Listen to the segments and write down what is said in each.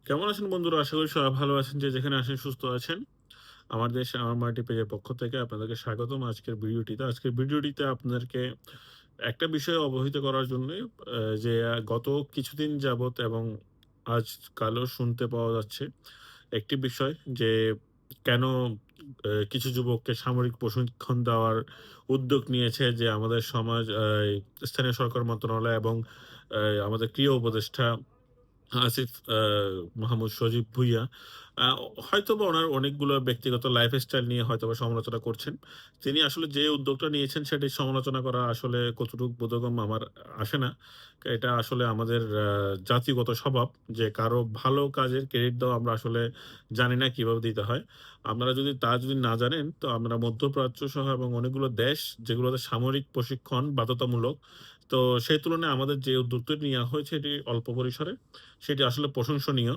কেমন আছেন বন্ধুরা? আশা করি সবাই ভালো আছেন। যে যেখানে আছেন সুস্থ আছেন। আমার দেশ আমার মাটি পেজের পক্ষ থেকে আপনাদেরকে স্বাগতম আজকের ভিডিওটিতে। আজকের ভিডিওটিতে আপনাদেরকে একটা বিষয়ে অবহিত করার জন্যই যে গত কিছুদিন যাবৎ এবং আজকালও শুনতে পাওয়া যাচ্ছে একটি বিষয় যে কেন কিছু যুবককে সামরিক প্রশিক্ষণ দেওয়ার উদ্যোগ নিয়েছে যে আমাদের সমাজ স্থানীয় সরকার মন্ত্রণালয় এবং আমাদের ক্রিয়া উপদেষ্টা আসিফ মাহমুদ সজীব ভুঁইয়া আ হয়তোবা উনার অনেকগুলো ব্যক্তিগত লাইফস্টাইল নিয়ে হয়তোবা সমালোচনা করছেন। তিনি আসলে যে উদ্যোগটা নিয়েছেন সেটি সমালোচনা করা আসলে কতটুকু বোধগম্য আমার আসে না। এটা আসলে আমাদের জাতিগত স্বভাব যে কারো ভালো কাজের ক্রেডিট দেওয়া আমরা আসলে জানি না কিভাবে দিতে হয়। আপনারা যদি না জানেন তো আমরা মধ্যপ্রাচ্য সহ এবং অনেকগুলো দেশ যেগুলোতে সামরিক প্রশিক্ষণ বাধ্যতামূলক। তো সেই তুলনায় আমাদের যে উদ্যোগটি নেওয়া হয়েছে এটি অল্প পরিসরে। সেটি আসলে প্রশংসনীয়।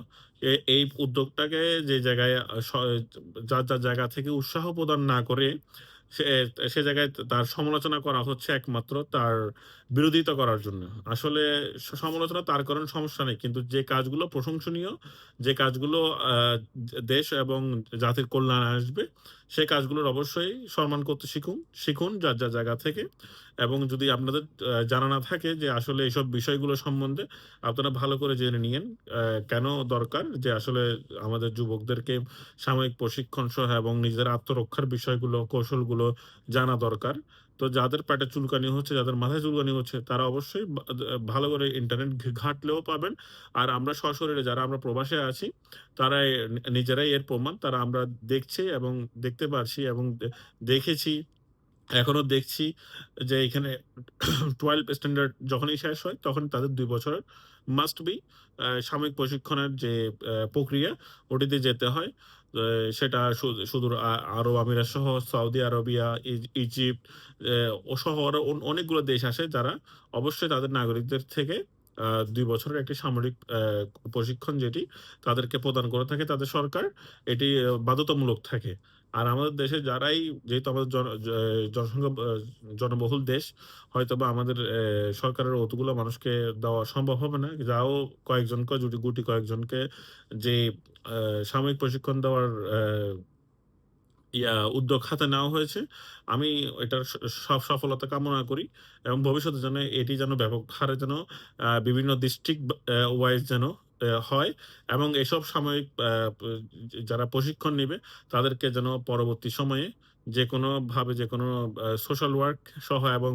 এই উদ্যোগটাকে যে জায়গায় যার জায়গা থেকে উৎসাহ প্রদান না করে সে সে জায়গায় তার সমালোচনা করা হচ্ছে একমাত্র তার বিরোধিতা করার জন্য। আসলে সমালোচনা তার করেন সমস্যা নেই। কিন্তু যে কাজগুলো প্রশংসনীয়, যে কাজগুলো আ দেশ এবং জাতির কল্যাণে আসবে, সে কাজগুলোর অবশ্যই সম্মান করতে শিখুন যার জায়গা থেকে। এবং যদি আপনাদের জানা না থাকে যে আসলে এসব বিষয়গুলো সম্বন্ধে আপনারা ভালো করে জেনে নিয়েন। কেন দরকার যে আসলে আমাদের যুবকদেরকে সাময়িক প্রশিক্ষণ সহ এবং নিজেদের আত্মরক্ষার বিষয়গুলো, কৌশলগুলো জানা দরকার। তো যাদের পেটে চুলকানি হচ্ছে, যাদের মাথায় চুলকানি হচ্ছে তারা অবশ্যই ভালো করে ইন্টারনেট ঘাঁটলেও পাবেন। আর আমরা সশরীরে যারা আমরা প্রবাসে আছি তারা নিজেরাই এর প্রমাণ। তারা আমরা দেখছি এবং দেখতে পারছি এবং দেখেছি এখনো দেখছি যে এখানে 12 স্ট্যান্ডার্ড যখনই শেষ হয়, তখন তাদের ২ বছরের মাস্ট বি সাময়িক প্রশিক্ষণের যে প্রক্রিয়া, ওটিতে যেতে হয়। আ সেটা সুদূর আরব আমিরাত সহ সৌদি আরবিয়া, ইজিপ্ট ও সহ আরো অনেকগুলো দেশ আসে যারা অবশ্যই তাদের নাগরিকদের থেকে ২ বছরের একটি সামরিক প্রশিক্ষণ যেটি তাদেরকে প্রদান করে থাকে তাদের সরকার, এটি বাধ্যতামূলক থাকে। আর আমাদের দেশে যারাই যেহেতু আমাদের জনসংখ্যা জনবহুল দেশ, হয়তোবা আমাদের সরকারের অতগুলো মানুষকে দেওয়া সম্ভব হবে না। যাও কয়েকজনকে গুটি কয়েকজনকে যে আ সাময়িক প্রশিক্ষণ দেওয়ার উদ্যোগ হাতে নেওয়া হয়েছে। আমি এটার সফলতা কামনা করি এবং ভবিষ্যতে যেন এটি যেন ব্যাপক হারে যেন বিভিন্ন ডিস্ট্রিক্ট ওয়াইজ যেন হয় এবং এসব সাময়িক প যারা প্রশিক্ষণ নিবে তাদেরকে যেন পরবর্তী সময়ে যেকোনোভাবে যেকোনো সোশ্যাল ওয়ার্ক সহ এবং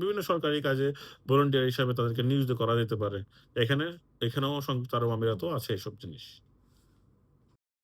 বিভিন্ন সরকারি কাজে ভলান্টিয়ার হিসাবে তাদেরকে নিয়োজিত করা যেতে পারে। এখানেও সংযুক্ত আরব আমিরাতেও আছে এসব জিনিস।